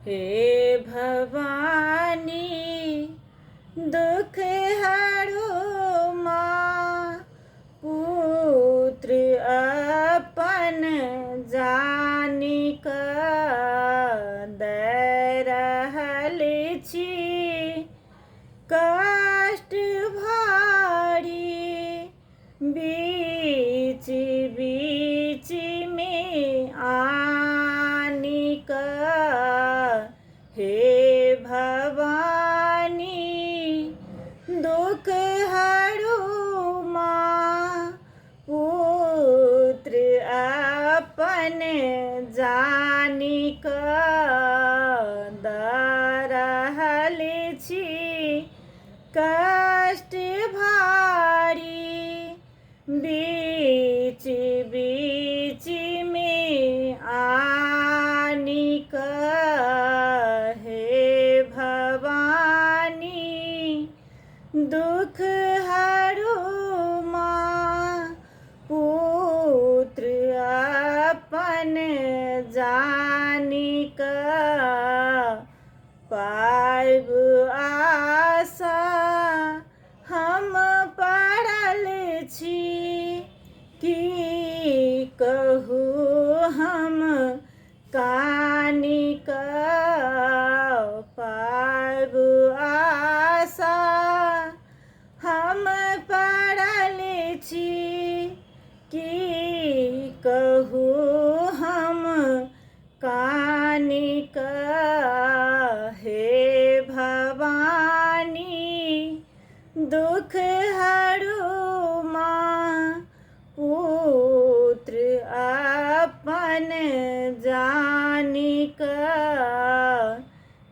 हे भवानी दुख हरो माँ, पुत्र अपन जानिक दय रहल छी कष्ट भारी। बीच बीच में आनिक हे भवानी दुख हरो माँ, पुत्र अपन जानिक दय रहल छी कष्ट भारी। बीच बीच में आनिक हे भवानी दुख हरो माँ, पुत्र अपन जानिक पाइब आशा हम पड़ल छी। की कहू हम कानिक पाइब आशा हम पड़ल छी। की कहू हम कानिक हे भवानी दुख हरो माँ, पुत्र अपन जानिक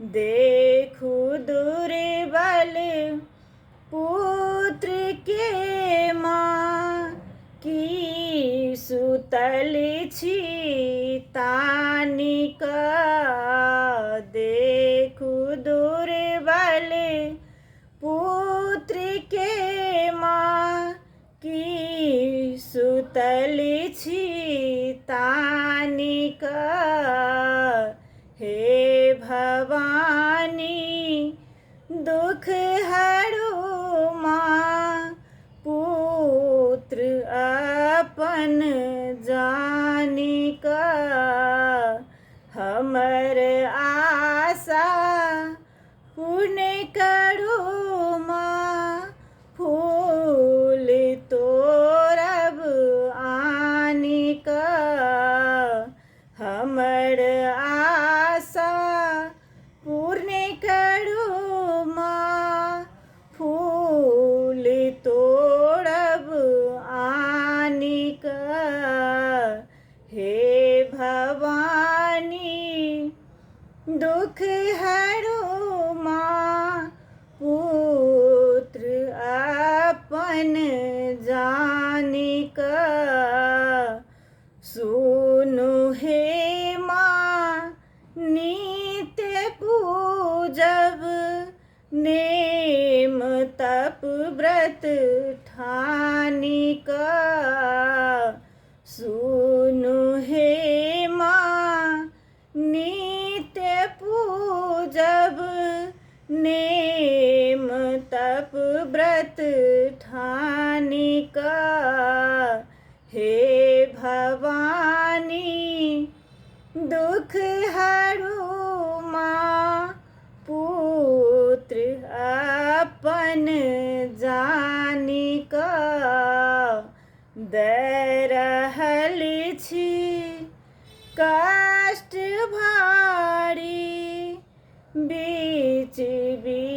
देखू दुर्बल पुत्र के माँ, की सुतल छी तानिक देखू दुर्बल पुत्र के माँ, की सुतल छी तानिक हे भवानी दुख हरो माँ, पुत्र अपन जानिक हमर आशा पूर्ण करो माँ, फूल तोड़ब आनिक हमर आशा पूर्ण करो माँ, फूल तोड़ब आनिक हे भवानी दुख हरो माँ, पुत्र अपन जानिक सुनु हे माँ नित्य पूजब नेम तप व्रत ठानिक। सुनु हे माँ नित्य पूजब नेम तप व्रत ठानिक हे भवानी दुख हरो माँ, पुत्र अपन जानिक दय रहल छी कष्ट भारी। बीच बीच